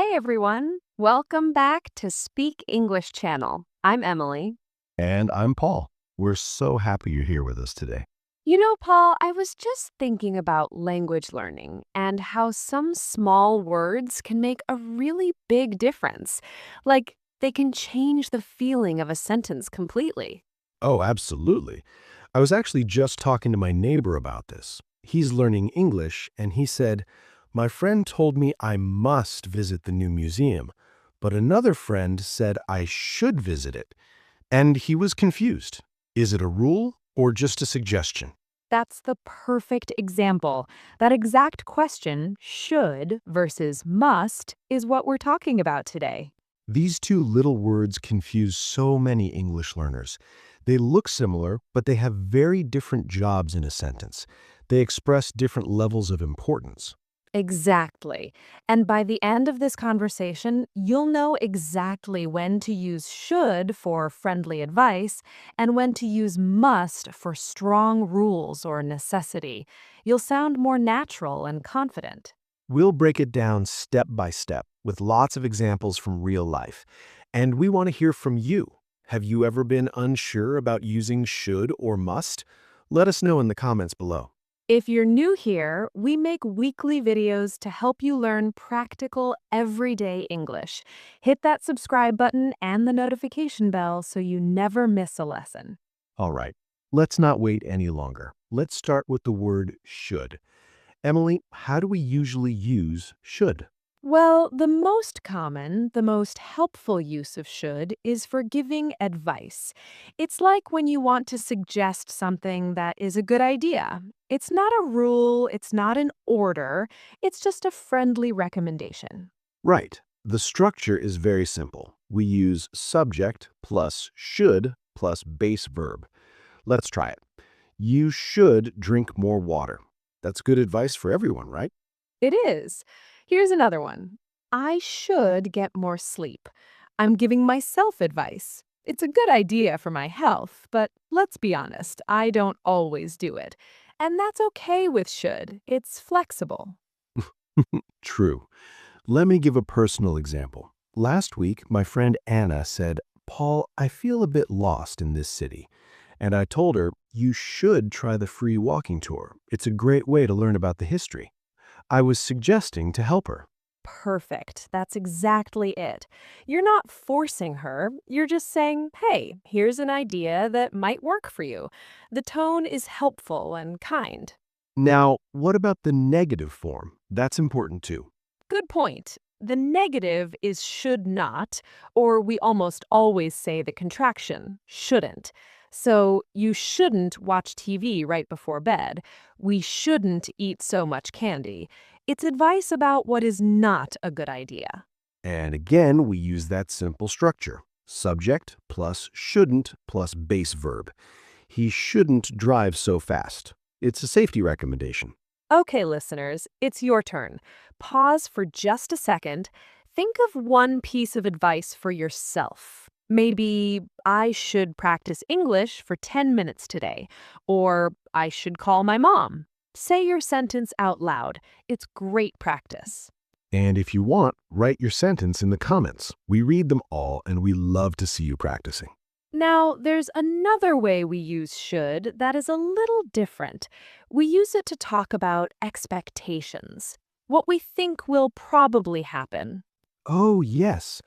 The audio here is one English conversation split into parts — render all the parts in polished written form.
Hey everyone, welcome back to Speak English Channel. I'm Emily. And I'm Paul. We're so happy you're here with us today. Paul, I was just thinking about language learning and how some small words can make a really big difference. Like they can change the feeling of a sentence completely. Oh, absolutely. I was actually just talking to my neighbor about this. He's learning English, and he said, "My friend told me I must visit the new museum, but another friend said I should visit it." And he was confused. Is it a rule or just a suggestion? That's the perfect example. That exact question, should versus must, is what we're talking about today. These two little words confuse so many English learners. They look similar, but they have very different jobs in a sentence. They express different levels of importance. Exactly. And by the end of this conversation, you'll know exactly when to use should for friendly advice and when to use must for strong rules or necessity. You'll sound more natural and confident. We'll break it down step by step with lots of examples from real life. And we want to hear from you. Have you ever been unsure about using should or must? Let us know in the comments below. If you're new here, we make weekly videos to help you learn practical, everyday English. Hit that subscribe button and the notification bell so you never miss a lesson. All right, let's not wait any longer. Let's start with the word should. Emily, how do we usually use should? Well, the most common, the most helpful use of should is for giving advice. It's like when you want to suggest something that is a good idea. It's not a rule, it's not an order, it's just a friendly recommendation. Right. The structure is very simple. We use subject plus should plus base verb. Let's try it. You should drink more water. That's good advice for everyone, right? It is. Here's another one. I should get more sleep. I'm giving myself advice. It's a good idea for my health, but let's be honest, I don't always do it. And that's okay with should. It's flexible. True. Let me give a personal example. Last week, my friend Anna said, "Paul, I feel a bit lost in this city." And I told her, "You should try the free walking tour. It's a great way to learn about the history." I was suggesting to help her. Perfect. That's exactly it. You're not forcing her. You're just saying, hey, here's an idea that might work for you. The tone is helpful and kind. Now, what about the negative form? That's important too. Good point. The negative is should not, or we almost always say the contraction, shouldn't. So you shouldn't watch TV right before bed. We shouldn't eat so much candy. It's advice about what is not a good idea. And again, we use that simple structure. Subject plus shouldn't plus base verb. He shouldn't drive so fast. It's a safety recommendation. Okay, listeners, it's your turn. Pause for just a second. Think of one piece of advice for yourself. Maybe, I should practice English for 10 minutes today, or I should call my mom. Say your sentence out loud. It's great practice. And if you want, write your sentence in the comments. We read them all and we love to see you practicing. Now, there's another way we use should that is a little different. We use it to talk about expectations, what we think will probably happen. Oh, yes.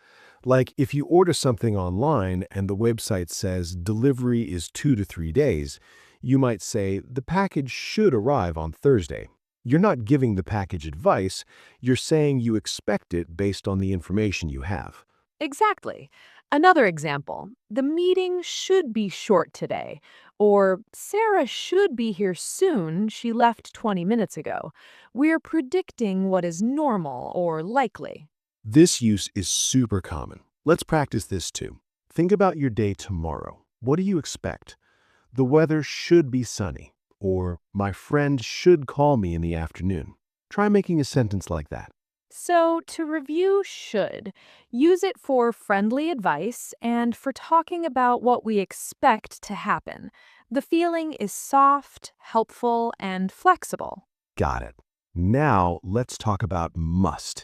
Like if you order something online and the website says delivery is 2 to 3 days, you might say the package should arrive on Thursday. You're not giving the package advice, you're saying you expect it based on the information you have. Exactly. Another example, the meeting should be short today, or Sarah should be here soon, she left 20 minutes ago. We're predicting what is normal or likely. This use is super common. Let's practice this too. Think about your day tomorrow. What do you expect? The weather should be sunny, or my friend should call me in the afternoon. Try making a sentence like that. So, to review should, use it for friendly advice and for talking about what we expect to happen. The feeling is soft, helpful, and flexible. Got it. Now let's talk about must.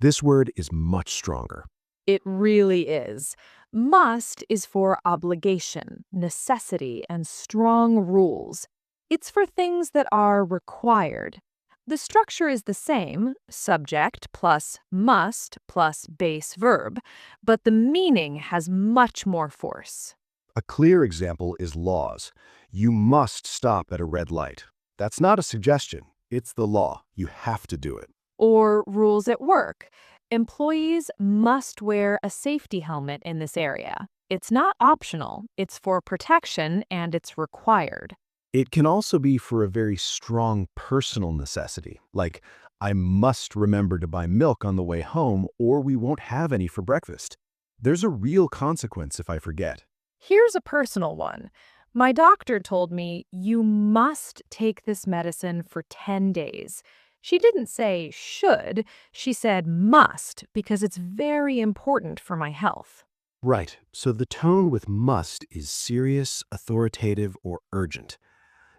This word is much stronger. It really is. Must is for obligation, necessity, and strong rules. It's for things that are required. The structure is the same, subject plus must plus base verb, but the meaning has much more force. A clear example is laws. You must stop at a red light. That's not a suggestion. It's the law. You have to do it. Or rules at work. Employees must wear a safety helmet in this area. It's not optional, it's for protection and it's required. It can also be for a very strong personal necessity, like, I must remember to buy milk on the way home or we won't have any for breakfast. There's a real consequence if I forget. Here's a personal one. My doctor told me you must take this medicine for 10 days. She didn't say should, she said must because it's very important for my health. Right, so the tone with must is serious, authoritative, or urgent.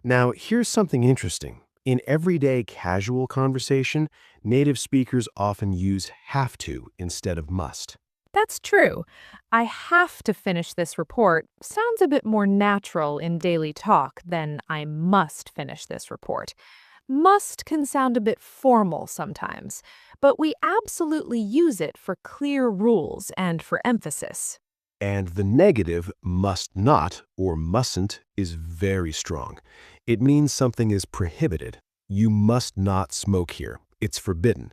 Now, here's something interesting. In everyday casual conversation, native speakers often use have to instead of must. That's true. I have to finish this report sounds a bit more natural in daily talk than I must finish this report. Must can sound a bit formal sometimes, but we absolutely use it for clear rules and for emphasis. And the negative must not or mustn't is very strong. It means something is prohibited. You must not smoke here. It's forbidden.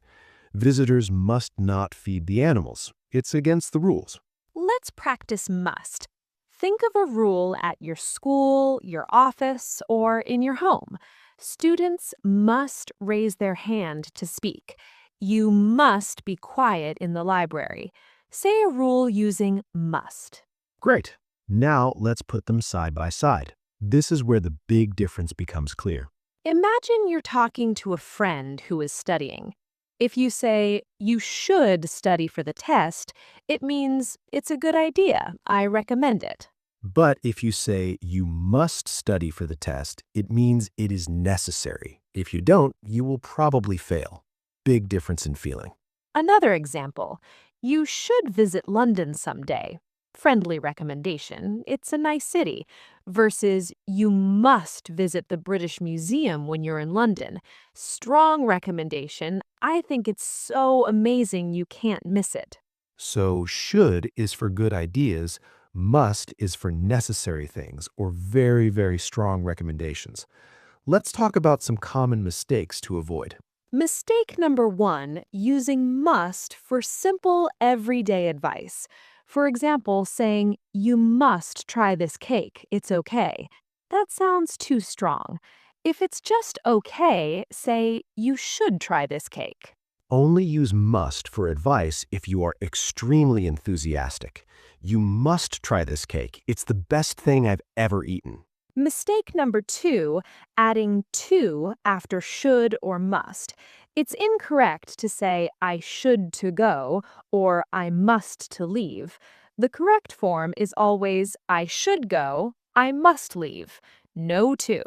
Visitors must not feed the animals. It's against the rules. Let's practice must. Think of a rule at your school, your office, or in your home. Students must raise their hand to speak. You must be quiet in the library. Say a rule using must. Great. Now let's put them side by side. This is where the big difference becomes clear. Imagine you're talking to a friend who is studying. If you say, you should study for the test, it means it's a good idea. I recommend it. But if you say you must study for the test, it means it is necessary. If you don't, you will probably fail. Big difference in feeling. Another example, you should visit London someday. Friendly recommendation, it's a nice city. Versus, you must visit the British Museum when you're in London. Strong recommendation, I think it's so amazing you can't miss it. So should is for good ideas, must is for necessary things or very, very strong recommendations. Let's talk about some common mistakes to avoid. Mistake number 1, using must for simple everyday advice. For example, saying, you must try this cake, it's okay. That sounds too strong. If it's just okay, say, you should try this cake. Only use must for advice if you are extremely enthusiastic. You must try this cake. It's the best thing I've ever eaten. Mistake number 2, adding to after should or must. It's incorrect to say I should to go or I must to leave. The correct form is always I should go, I must leave. No to.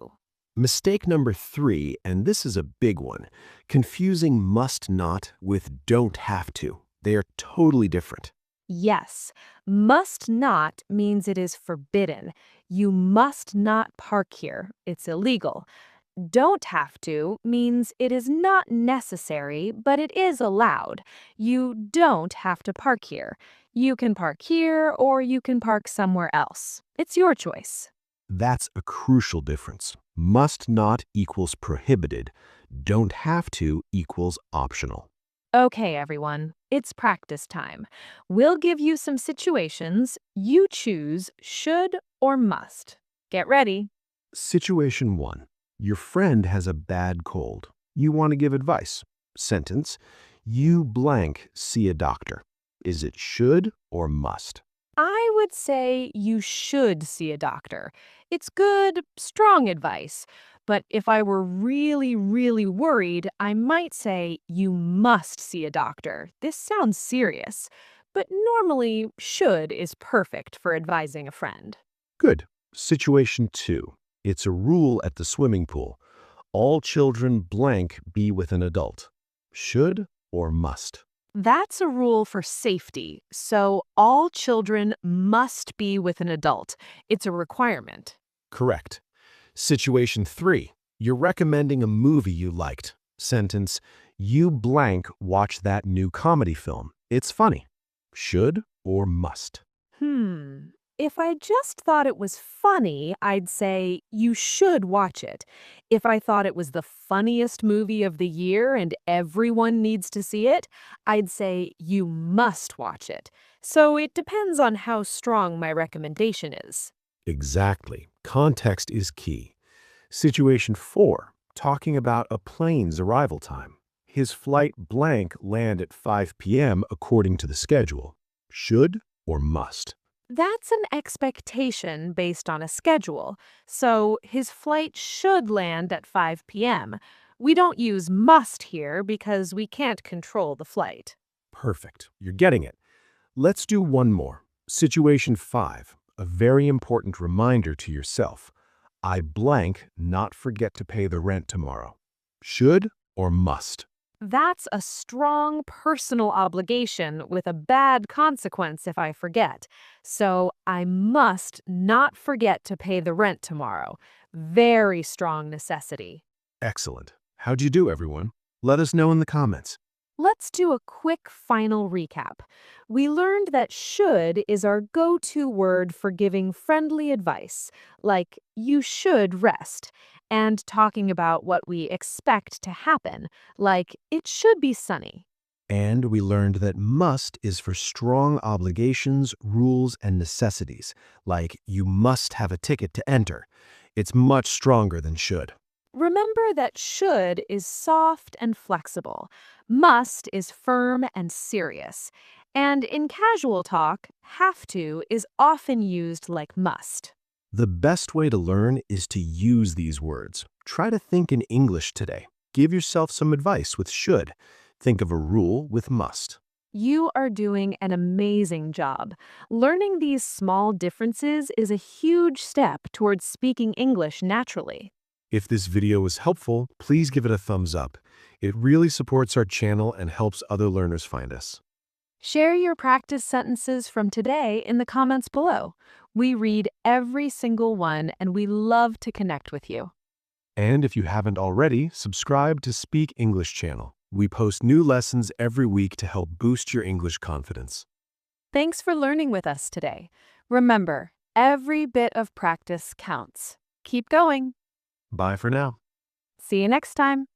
Mistake number 3, and this is a big one, confusing must not with don't have to. They are totally different. Yes, must not means it is forbidden. You must not park here. It's illegal. Don't have to means it is not necessary, but it is allowed. You don't have to park here. You can park here or you can park somewhere else. It's your choice. That's a crucial difference. Must not equals prohibited. Don't have to equals optional. Okay, everyone, it's practice time. We'll give you some situations. You choose should or must. Get ready. Situation 1. Your friend has a bad cold. You want to give advice. Sentence. You blank see a doctor. Is it should or must? I would say you should see a doctor. It's good, strong advice. But if I were really, really worried, I might say you must see a doctor. This sounds serious. But normally, should is perfect for advising a friend. Good. Situation 2. It's a rule at the swimming pool. All children blank be with an adult. Should or must? That's a rule for safety, so all children must be with an adult. It's a requirement. Correct. Situation 3. You're recommending a movie you liked. Sentence, you blank watch that new comedy film. It's funny. Should or must? Hmm. If I just thought it was funny, I'd say you should watch it. If I thought it was the funniest movie of the year and everyone needs to see it, I'd say you must watch it. So it depends on how strong my recommendation is. Exactly. Context is key. Situation 4. Talking about a plane's arrival time. His flight blank land at 5 p.m. according to the schedule. Should or must? That's an expectation based on a schedule, so his flight should land at 5 p.m. We don't use must here because we can't control the flight. Perfect. You're getting it. Let's do one more. Situation 5. A very important reminder to yourself. I blank not forget to pay the rent tomorrow. Should or must? That's a strong personal obligation with a bad consequence if I forget. So I must not forget to pay the rent tomorrow. Very strong necessity. Excellent. How'd you do, everyone? Let us know in the comments. Let's do a quick final recap. We learned that should is our go-to word for giving friendly advice, like you should rest, and talking about what we expect to happen, like it should be sunny. And we learned that must is for strong obligations, rules, and necessities, like you must have a ticket to enter. It's much stronger than should. Remember that should is soft and flexible. Must is firm and serious. And in casual talk, have to is often used like must. The best way to learn is to use these words. Try to think in English today. Give yourself some advice with should. Think of a rule with must. You are doing an amazing job. Learning these small differences is a huge step towards speaking English naturally. If this video was helpful, please give it a thumbs up. It really supports our channel and helps other learners find us. Share your practice sentences from today in the comments below. We read every single one and we love to connect with you. And if you haven't already, subscribe to Speak English channel. We post new lessons every week to help boost your English confidence. Thanks for learning with us today. Remember, every bit of practice counts. Keep going. Bye for now. See you next time.